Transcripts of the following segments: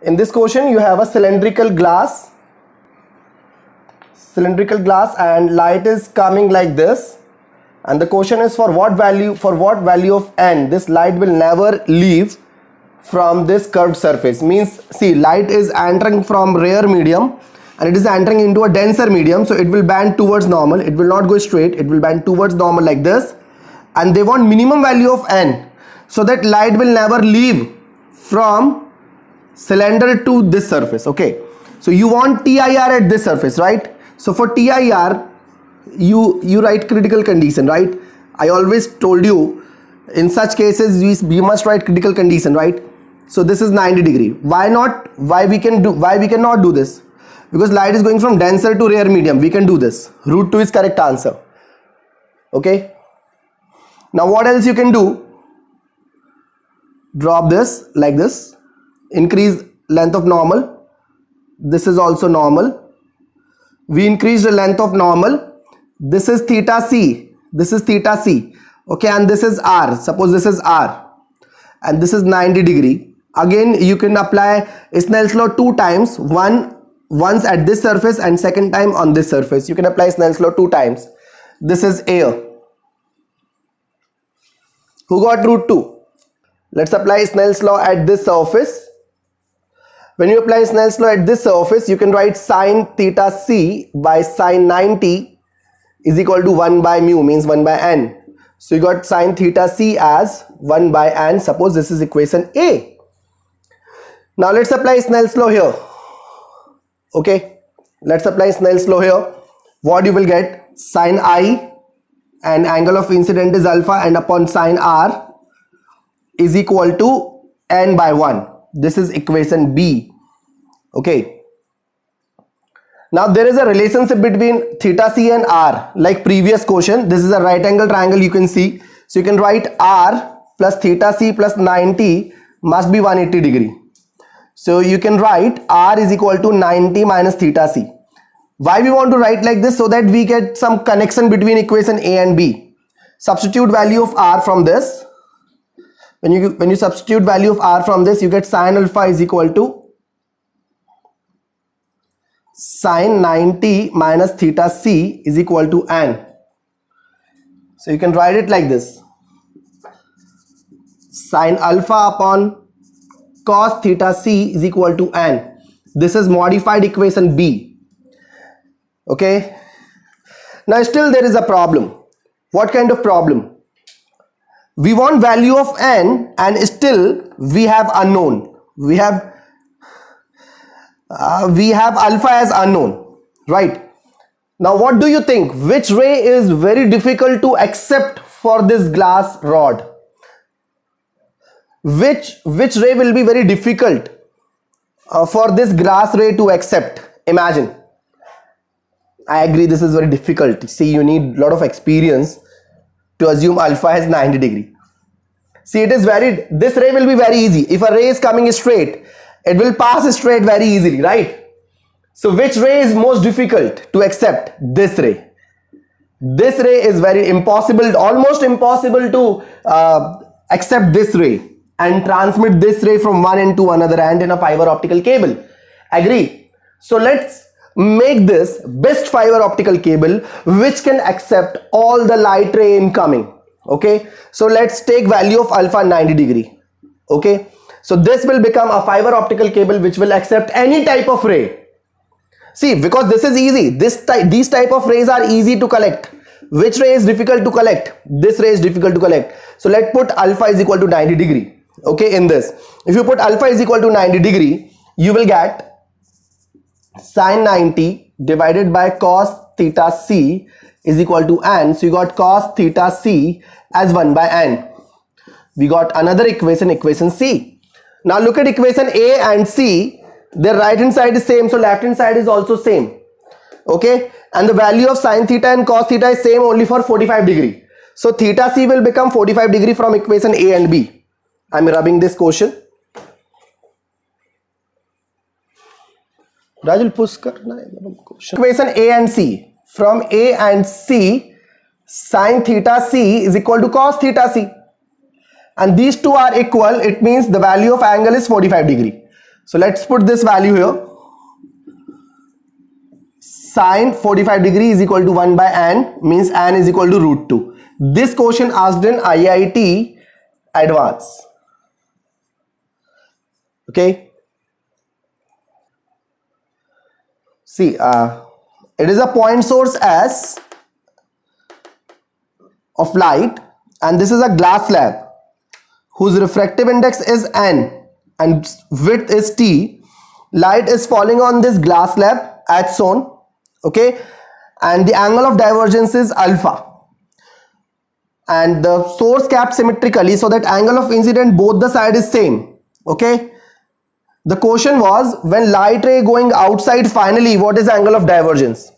In this question you have a cylindrical glass and light is coming like this, and the question is for what value of n this light will never leave from this curved surface. Means see, light is entering from rare medium and it is entering into a denser medium, so it will bend towards normal, it will not go straight, it will bend towards normal like this, and they want minimum value of n so that light will never leave from cylinder to this surface. Okay, so you want TIR at this surface, right? So for TIR you write critical condition, right? I always told you in such cases we must write critical condition, right? So this is 90 degree. Why we cannot do this? Because light is going from denser to rare medium. We can do this. Root 2 is correct answer. Okay, now what else you can do? Drop this like this, increase length of normal. This is also normal. We increase the length of normal. This is theta c, this is theta c. Okay, and this is r. Suppose this is r and this is 90 degree. Again you can apply Snell's law two times, once at this surface and second time on this surface. You can apply Snell's law two times. This is air. Who got root 2? Let's apply Snell's law at this surface. When you apply Snell's law at this surface, you can write sine theta c by sine 90 is equal to 1 by mu, means 1 by n. So you got sine theta c as 1 by n. Suppose this is equation A. Now let's apply Snell's law here. Okay, let's apply Snell's law here. What you will get? Sine I, and angle of incident is alpha, and upon sine r is equal to n by 1. This is equation B. Okay, now there is a relationship between theta c and r, like previous question. This is a right angle triangle, you can see. So you can write r plus theta c plus 90 must be 180 degree. So you can write r is equal to 90 minus theta c. Why we want to write like this? So that we get some connection between equation A and B. Substitute value of r from this. When you substitute value of r from this, you get sine alpha is equal to sine 90 minus theta c is equal to n. So you can write it like this: sine alpha upon cos theta c is equal to n. This is modified equation B. Okay, now still there is a problem. What kind of problem? We want value of n and still we have unknown. We have alpha as unknown, right? Now what do you think? Which ray is very difficult to accept for this glass rod? Which ray will be very difficult for this glass ray to accept? Imagine. I agree, this is very difficult. See, you need a lot of experience to assume alpha has 90 degree. See, this ray will be very easy. If a ray is coming straight, it will pass straight very easily, right? So which ray is most difficult to accept? This ray. This ray is very impossible, almost impossible to accept this ray and transmit this ray from one end to another end in a fiber optical cable. Agree? So let's make this best fiber optical cable which can accept all the light ray incoming. Okay, so let's take value of alpha 90 degree. Okay, so this will become a fiber optical cable which will accept any type of ray. See, because this is easy, these type of rays are easy to collect. Which ray is difficult to collect? This ray is difficult to collect. So let's put alpha is equal to 90 degree. Okay, in this, if you put alpha is equal to 90 degree, you will get sine 90 divided by cos theta c is equal to n. So you got cos theta c as 1 by n. We got another equation, equation C. Now look at equation A and C. Their right hand side is same, so left hand side is also same. Okay, and the value of sine theta and cos theta is same only for 45 degree. So theta c will become 45 degree from equation A and B. I'm rubbing this question. Rajul, push karna hai question. Equation A and C. From A and C, sine theta c is equal to cos theta c. And these two are equal. It means the value of angle is 45 degree. So let's put this value here. Sine 45 degree is equal to 1 by n, means n is equal to root 2. This question asked in IIT Adv. Okay. See, it is a point source S of light, and this is a glass slab whose refractive index is n and width is t. Light is falling on this glass slab as shown. Okay, and the angle of divergence is alpha, and the source capped symmetrically so that angle of incident both the side is same. Okay, the question was, when light ray going outside finally, what is the angle of divergence?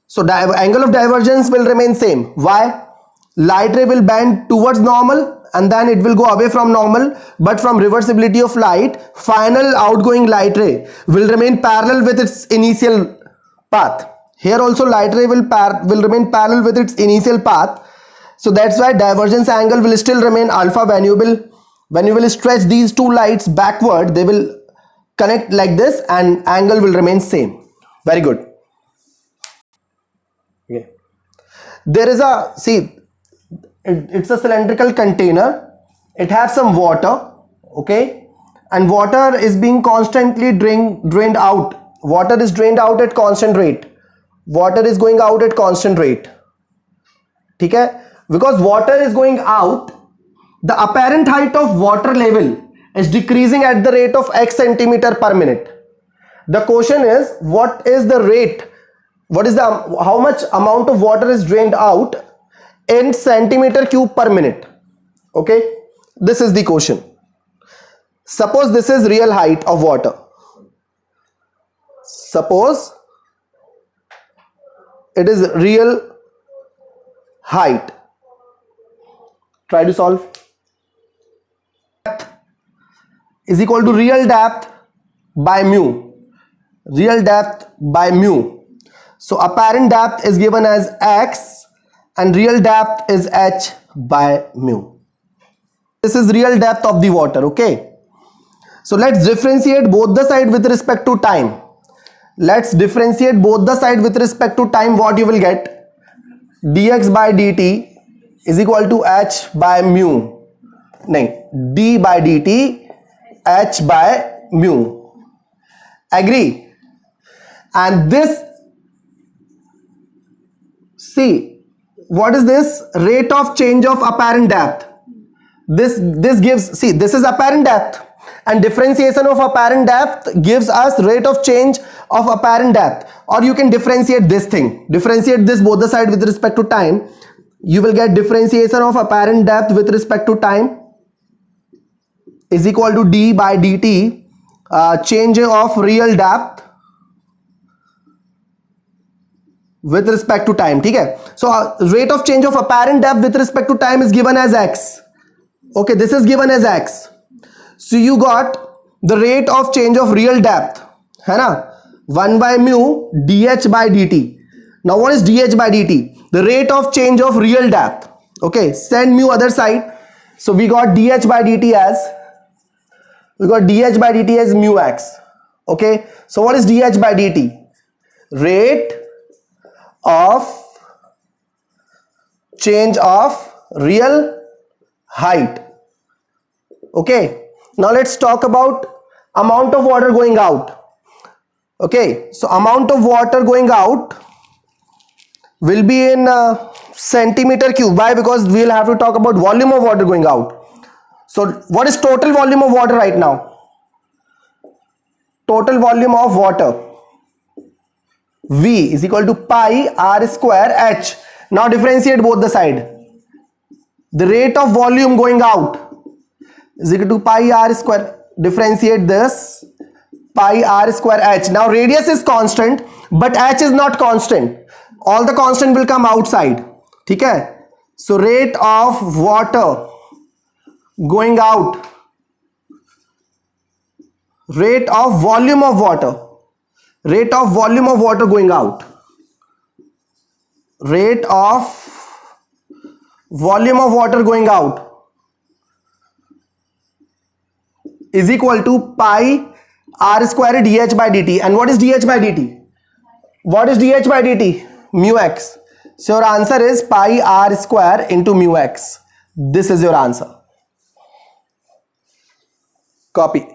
So angle of divergence will remain same. Why? Light ray will bend towards normal and then it will go away from normal, but from reversibility of light, final outgoing light ray will remain parallel with its initial path. Here also light ray will remain parallel with its initial path. So that's why divergence angle will still remain alpha. When you will stretch these two lights backward, they will connect like this and angle will remain same. Very good. Okay. There is a, see, it's a cylindrical container. It has some water. Okay, and water is being constantly drained out. Water is drained out at constant rate. Water is going out at constant rate. Okay, because water is going out, the apparent height of water level is decreasing at the rate of x centimeter per minute. The question is, what is the rate? What is the how much amount of water is drained out in centimeter cube per minute? Okay, this is the question. Suppose this is real height of water. Suppose it is real height. Try to solve. Is equal to real depth by mu. Real depth by mu. So apparent depth is given as x and real depth is h by mu. This is real depth of the water. Okay. So let's differentiate both the side with respect to time. Let's differentiate both the side with respect to time. What you will get? Dx by dt is equal to h by mu. No, d by dt h by mu. Agree? And this, see, what is this? Rate of change of apparent depth. This gives, see, this is apparent depth, and differentiation of apparent depth gives us rate of change of apparent depth. Or you can differentiate this thing, differentiate this both the side with respect to time. You will get differentiation of apparent depth with respect to time is equal to d by dt, change of real depth with respect to time. Okay, so rate of change of apparent depth with respect to time is given as x. Okay, this is given as x. So you got the rate of change of real depth, है ना, 1 by mu dh by dt. Now what is dh by dt? The rate of change of real depth. Okay, send mu other side. So we got dh by dt as mu x. Okay, so what is dh by dt? Rate of change of real height. Okay, now let's talk about amount of water going out. Okay, so amount of water going out will be in centimeter cube. Why? Because we will have to talk about volume of water going out. So what is total volume of water right now? Total volume of water, V is equal to pi r square h. Now differentiate both the side. The rate of volume going out is equal to pi r square. Differentiate this, pi r square h. Now radius is constant, but h is not constant. All the constant will come outside. Okay, so rate of water going out, rate of volume of water, rate of volume of water going out, rate of volume of water going out is equal to pi r square dh by dt. And what is dh by dt? What is dh by dt? Mu x. So your answer is pi r square into mu x. This is your answer. Copy.